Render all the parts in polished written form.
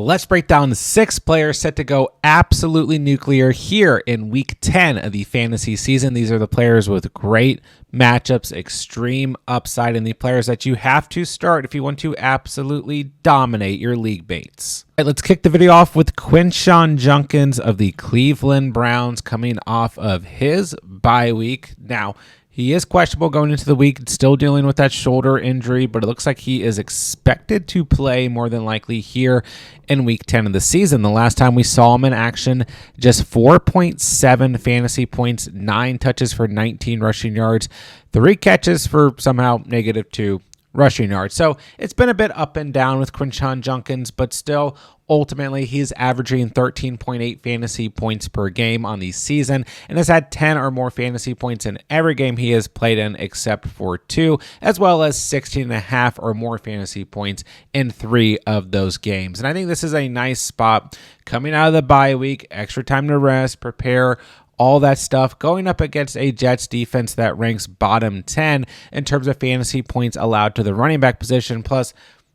Let's break down the 6 players set to go absolutely nuclear here in week 10 of the fantasy season. These are the players with great matchups, extreme upside, and the players that you have to start if you want to absolutely dominate your league mates. All right, let's kick the video off with Quinshon Judkins of the Cleveland Browns coming off of his bye week. Now, he is questionable going into the week, still dealing with that shoulder injury, but it looks like he is expected to play more than likely here in week 10 of the season. The last time we saw him in action, just 4.7 fantasy points, 9 touches for 19 rushing yards, 3 catches for somehow -2 rushing yards. So it's been a bit up and down with Quinshon Judkins, but still, ultimately, he's averaging 13.8 fantasy points per game on the season and has had 10 or more fantasy points in every game he has played in except for 2, as well as 16.5 or more fantasy points in 3 of those games. And I think this is a nice spot coming out of the bye week, extra time to rest, prepare, all that stuff, going up against a Jets defense that ranks bottom 10 in terms of fantasy points allowed to the running back position. Plus,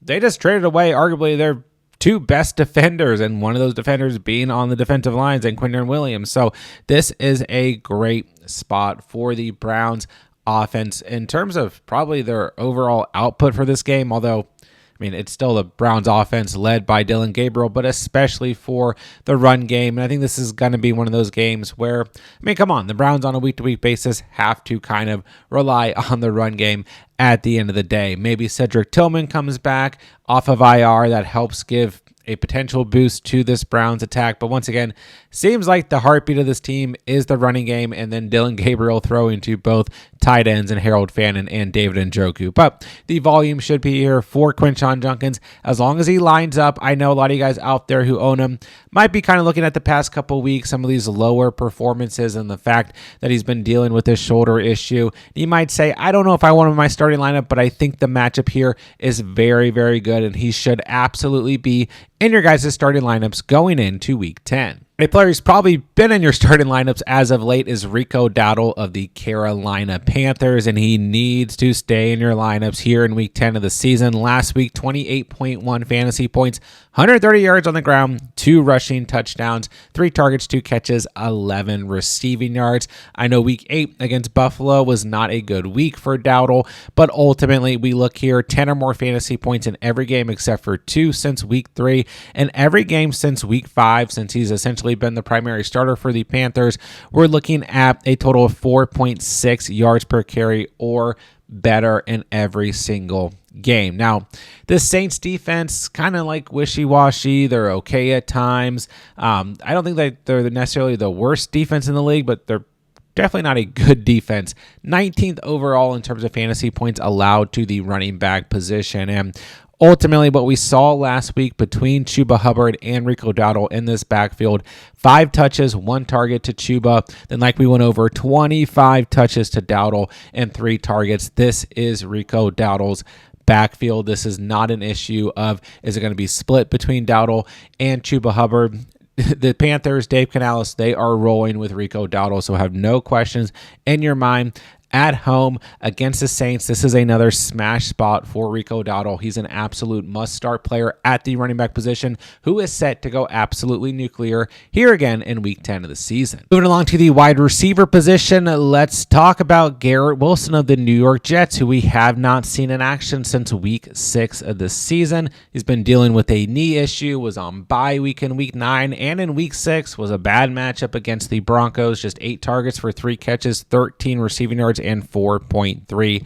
they just traded away arguably their 2 best defenders, and one of those defenders being on the defensive lines and Jameson Williams. So this is a great spot for the Browns offense in terms of probably their overall output for this game, although it's still the Browns offense led by Dillon Gabriel, but especially for the run game. And I think this is going to be one of those games where, come on, the Browns on a week-to-week basis have to kind of rely on the run game at the end of the day. Maybe Cedric Tillman comes back off of IR. That helps give a potential boost to this Browns attack. But once again, seems like the heartbeat of this team is the running game, and then Dillon Gabriel throwing to both tight ends and Harold Fannin and David Njoku. But the volume should be here for Quinshon Judkins as long as he lines up. I know a lot of you guys out there who own him might be kind of looking at the past couple weeks, some of these lower performances and the fact that he's been dealing with this shoulder issue. You might say, I don't know if I want him in my starting lineup, but I think the matchup here is very, very good, and he should absolutely be in your guys' starting lineups going into week 10. A player who's probably been in your starting lineups as of late is Rico Dowdle of the Carolina Panthers, and he needs to stay in your lineups here in week 10 of the season. Last week, 28.1 fantasy points, 130 yards on the ground, 2 rushing touchdowns, 3 targets, 2 catches, 11 receiving yards. I know week 8 against Buffalo was not a good week for Dowdle, but ultimately we look here, 10 or more fantasy points in every game except for 2 since week 3, and every game since week 5, since he's essentially been the primary starter for the Panthers. We're looking at a total of 4.6 yards per carry or better in every single game. Now, the Saints defense kind of like wishy-washy. They're okay at times. I don't think that they're necessarily the worst defense in the league, but they're definitely not a good defense. 19th overall in terms of fantasy points allowed to the running back position. And ultimately, what we saw last week between Chuba Hubbard and Rico Dowdle in this backfield, 5 touches, 1 target to Chuba. Then, like we went over, 25 touches to Dowdle and 3 targets. This is Rico Dowdle's backfield. This is not an issue of, is it going to be split between Dowdle and Chuba Hubbard? The Panthers, Dave Canales, they are rolling with Rico Dowdle, so have no questions in your mind. At home against the Saints, this is another smash spot for Rico Dowdle. He's an absolute must-start player at the running back position who is set to go absolutely nuclear here again in week 10 of the season. Moving along to the wide receiver position, let's talk about Garrett Wilson of the New York Jets, who we have not seen in action since week 6 of the season. He's been dealing with a knee issue, was on bye week in week 9, and in week 6 was a bad matchup against the Broncos. Just 8 targets for 3 catches, 13 receiving yards, and 4.3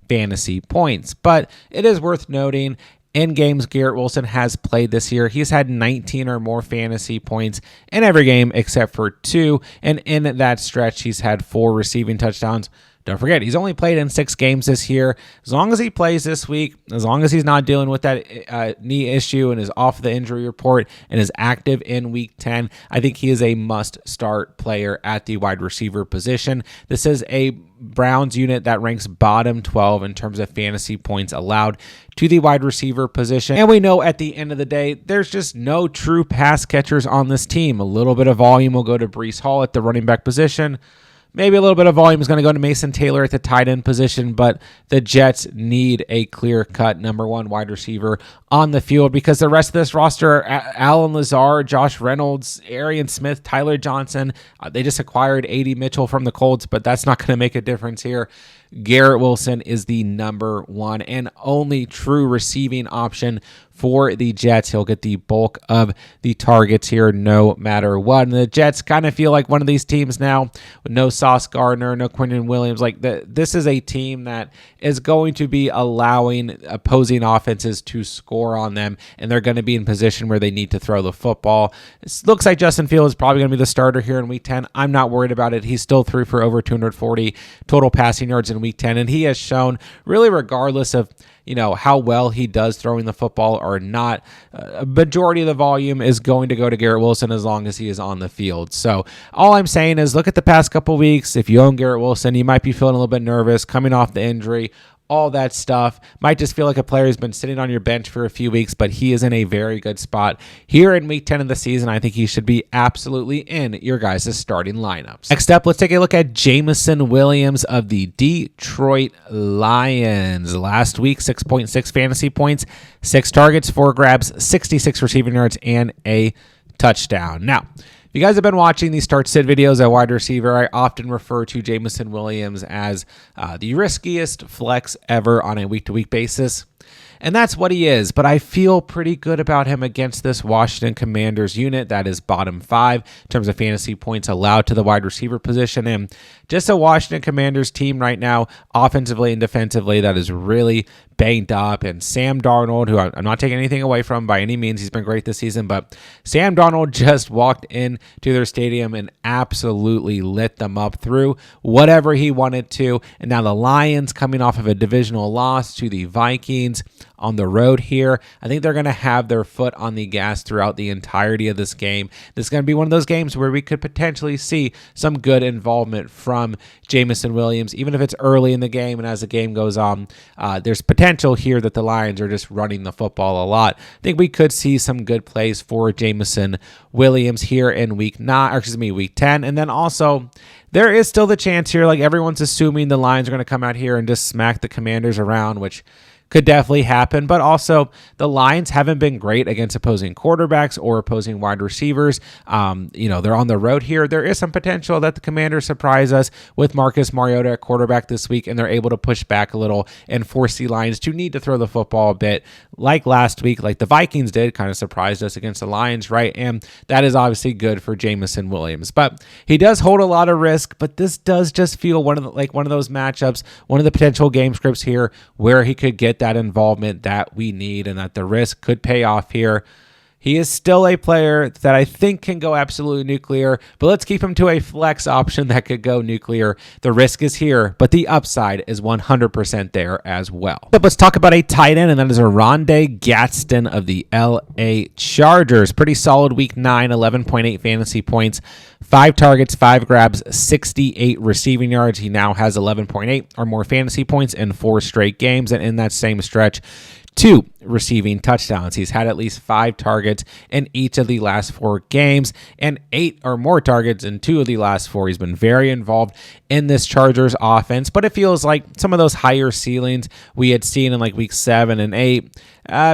fantasy points. But it is worth noting, in games Garrett Wilson has played this year, he's had 19 or more fantasy points in every game except for 2. And in that stretch, he's had 4 receiving touchdowns. Don't forget, he's only played in 6 games this year. As long as he plays this week, as long as he's not dealing with that knee issue and is off the injury report and is active in week 10, I think he is a must-start player at the wide receiver position. This is a Browns unit that ranks bottom 12 in terms of fantasy points allowed to the wide receiver position. And we know at the end of the day, there's just no true pass catchers on this team. A little bit of volume will go to Breece Hall at the running back position. Maybe a little bit of volume is going to go to Mason Taylor at the tight end position, but the Jets need a clear-cut number one wide receiver on the field because the rest of this roster, Alan Lazard, Josh Reynolds, Arian Smith, Tyler Johnson, they just acquired A.D. Mitchell from the Colts, but that's not going to make a difference here. Garrett Wilson is the number one and only true receiving option for the Jets. He'll get the bulk of the targets here no matter what. And the Jets kind of feel like one of these teams now with no Sauce Gardner, no Quinshon Williams. This is a team that is going to be allowing opposing offenses to score on them, and they're going to be in position where they need to throw the football. It looks like Justin Fields is probably going to be the starter here in Week 10. I'm not worried about it. He still threw for over 240 total passing yards in Week 10, and he has shown, really regardless of how well he does throwing the football or not, a majority of the volume is going to go to Garrett Wilson as long as he is on the field. So all I'm saying is look at the past couple weeks. If you own Garrett Wilson, you might be feeling a little bit nervous coming off the injury. All that stuff might just feel like a player who's been sitting on your bench for a few weeks, but he is in a very good spot here in Week 10 of the season. I think he should be absolutely in your guys' starting lineups. Next up, let's take a look at Jameson Williams of the Detroit Lions. Last week, 6.6 fantasy points, 6 targets, 4 grabs, 66 receiving yards, and a touchdown. Now, if you guys have been watching these start-sit videos at wide receiver, I often refer to Jameson Williams as the riskiest flex ever on a week-to-week basis. And that's what he is, but I feel pretty good about him against this Washington Commanders unit that is bottom 5 in terms of fantasy points allowed to the wide receiver position. And just a Washington Commanders team right now, offensively and defensively, that is really banged up. And Sam Darnold, who I'm not taking anything away from by any means, he's been great this season, but Sam Darnold just walked into their stadium and absolutely lit them up through whatever he wanted to. And now the Lions, coming off of a divisional loss to the Vikings on the road here, I think they're going to have their foot on the gas throughout the entirety of this game. This is going to be one of those games where we could potentially see some good involvement from Jameson Williams, even if it's early in the game and as the game goes on. There's potential here that the Lions are just running the football a lot. I think we could see some good plays for Jameson Williams here in Week 10. And then also, there is still the chance here, like everyone's assuming the Lions are going to come out here and just smack the Commanders around, which could definitely happen, but also the Lions haven't been great against opposing quarterbacks or opposing wide receivers. They're on the road here. There is some potential that the Commanders surprise us with Marcus Mariota at quarterback this week, and they're able to push back a little and force the Lions to need to throw the football a bit, like last week, like the Vikings did, kind of surprised us against the Lions, right? And that is obviously good for Jameson Williams, but he does hold a lot of risk. But this does just feel one of those matchups, one of the potential game scripts here where he could get that involvement that we need and that the risk could pay off here. He is still a player that I think can go absolutely nuclear, but let's keep him to a flex option that could go nuclear. The risk is here, but the upside is 100% there as well. But let's talk about a tight end, and that is Oronde Gadsden of the LA Chargers. Pretty solid Week 9, 11.8 fantasy points, 5 targets, 5 grabs, 68 receiving yards. He now has 11.8 or more fantasy points in 4 straight games, and in that same stretch, 2 receiving touchdowns. He's had at least 5 targets in each of the last 4 games and 8 or more targets in 2 of the last 4. He's been very involved in this Chargers offense, but it feels like some of those higher ceilings we had seen in like Week 7 and 8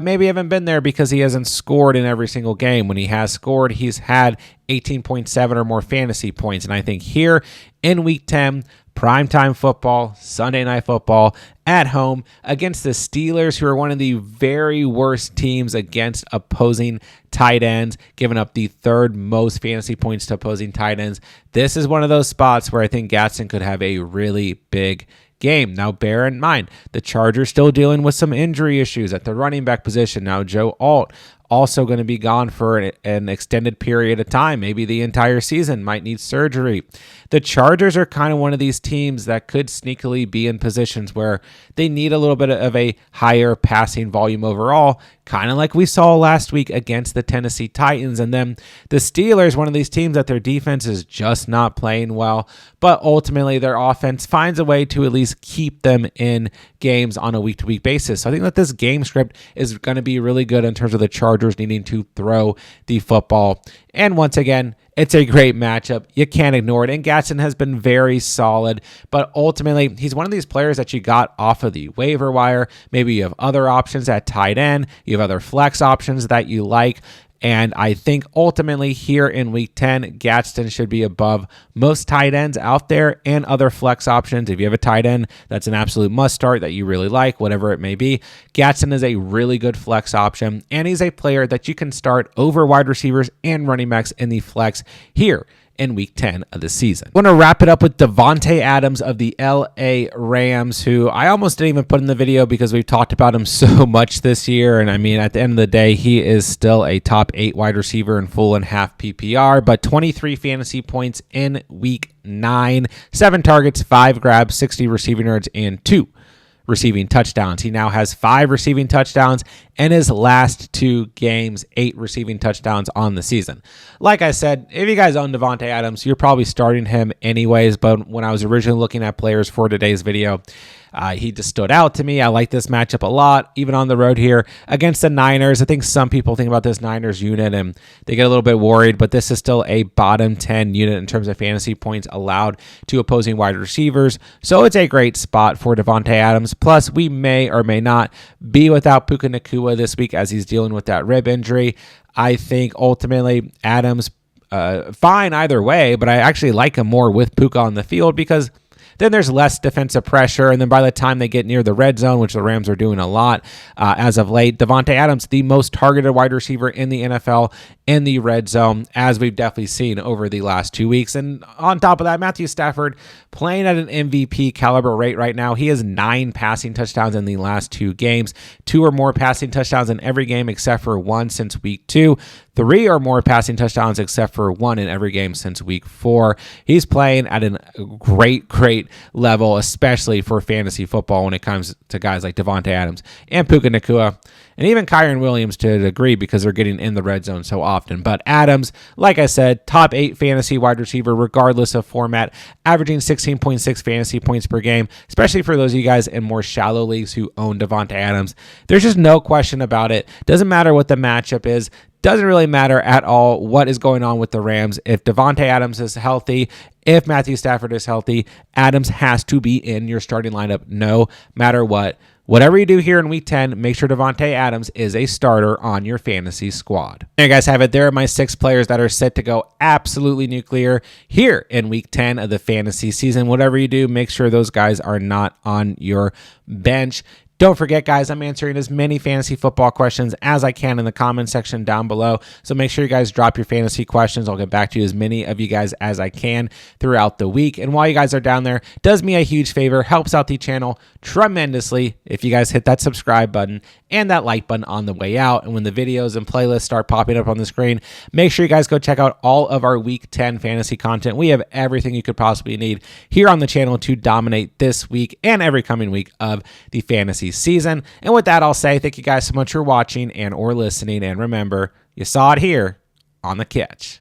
maybe haven't been there because he hasn't scored in every single game. When he has scored, he's had 18.7 or more fantasy points. And I think here in Week 10, primetime football, Sunday Night Football, at home against the Steelers, who are one of the very worst teams against opposing tight ends, giving up the 3rd most fantasy points to opposing tight ends. This is one of those spots where I think Gadsden could have a really big game. Now, bear in mind, the Chargers still dealing with some injury issues at the running back position. Now, Joe Alt also going to be gone for an extended period of time, maybe the entire season, might need surgery. The Chargers are kind of one of these teams that could sneakily be in positions where they need a little bit of a higher passing volume overall, kind of like we saw last week against the Tennessee Titans. And then the Steelers, one of these teams that their defense is just not playing well, but ultimately their offense finds a way to at least keep them in games on a week-to-week basis. So I think that this game script is going to be really good in terms of the Chargers needing to throw the football. And once again, It's a great matchup. You can't ignore it. And Gadsden has been very solid, but ultimately, he's one of these players that you got off of the waiver wire. Maybe you have other options at tight end. You have other flex options that you like. And I think ultimately here in week 10, Gadsden should be above most tight ends out there and other flex options. If you have a tight end that's an absolute must start that you really like, whatever it may be, Gadsden is a really good flex option. And he's a player that you can start over wide receivers and running backs in the flex here in week 10 of the season. I want to wrap it up with Davante Adams of the LA Rams, who I almost didn't even put in the video because we've talked about him so much this year. And I mean, at the end of the day, he is still a top 8 wide receiver in full and half PPR, but 23 fantasy points in week 9, 7 targets, 5 grabs, 60 receiving yards, and 2 receiving touchdowns. He now has 5 receiving touchdowns in his last 2 games, 8 receiving touchdowns on the season. Like I said, if you guys own Davante Adams, you're probably starting him anyways, but when I was originally looking at players for today's video, he just stood out to me. I like this matchup a lot, even on the road here against the Niners. I think some people think about this Niners unit and they get a little bit worried, but this is still a bottom 10 unit in terms of fantasy points allowed to opposing wide receivers. So it's a great spot for Davante Adams. Plus, we may or may not be without Puka Nacua this week as he's dealing with that rib injury. I think ultimately Adams, fine either way, but I actually like him more with Puka on the field because then there's less defensive pressure, and then by the time they get near the red zone, which the Rams are doing a lot as of late, Davante Adams, the most targeted wide receiver in the NFL in the red zone, as we've definitely seen over the last 2 weeks. And on top of that, Matthew Stafford playing at an MVP caliber rate right now. He has 9 passing touchdowns in the last 2 games, 2 or more passing touchdowns in every game except for 1 since week 2, 3 or more passing touchdowns except for 1 in every game since week 4. He's playing at a great level, especially for fantasy football when it comes to guys like Davante Adams and Puka Nacua, and even Kyron Williams to a degree because they're getting in the red zone so often. But Adams, like I said, top 8 fantasy wide receiver regardless of format, averaging 16.6 fantasy points per game, especially for those of you guys in more shallow leagues who own Davante Adams. There's just no question about it. Doesn't matter what the matchup is. Doesn't really matter at all what is going on with the Rams. If Davante Adams is healthy, if Matthew Stafford is healthy, Adams has to be in your starting lineup no matter what. Whatever you do here in week 10, make sure Davante Adams is a starter on your fantasy squad. There you guys have it. There are my 6 players that are set to go absolutely nuclear here in week 10 of the fantasy season. Whatever you do, make sure those guys are not on your bench. Don't forget, guys, I'm answering as many fantasy football questions as I can in the comment section down below. So make sure you guys drop your fantasy questions. I'll get back to you as many of you guys as I can throughout the week. And while you guys are down there, does me a huge favor, helps out the channel tremendously if you guys hit that subscribe button and that like button on the way out. And when the videos and playlists start popping up on the screen, make sure you guys go check out all of our week 10 fantasy content. We have everything you could possibly need here on the channel to dominate this week and every coming week of the fantasy season. And with that, I'll say thank you guys so much for watching and or listening. And remember, you saw it here on The Catch.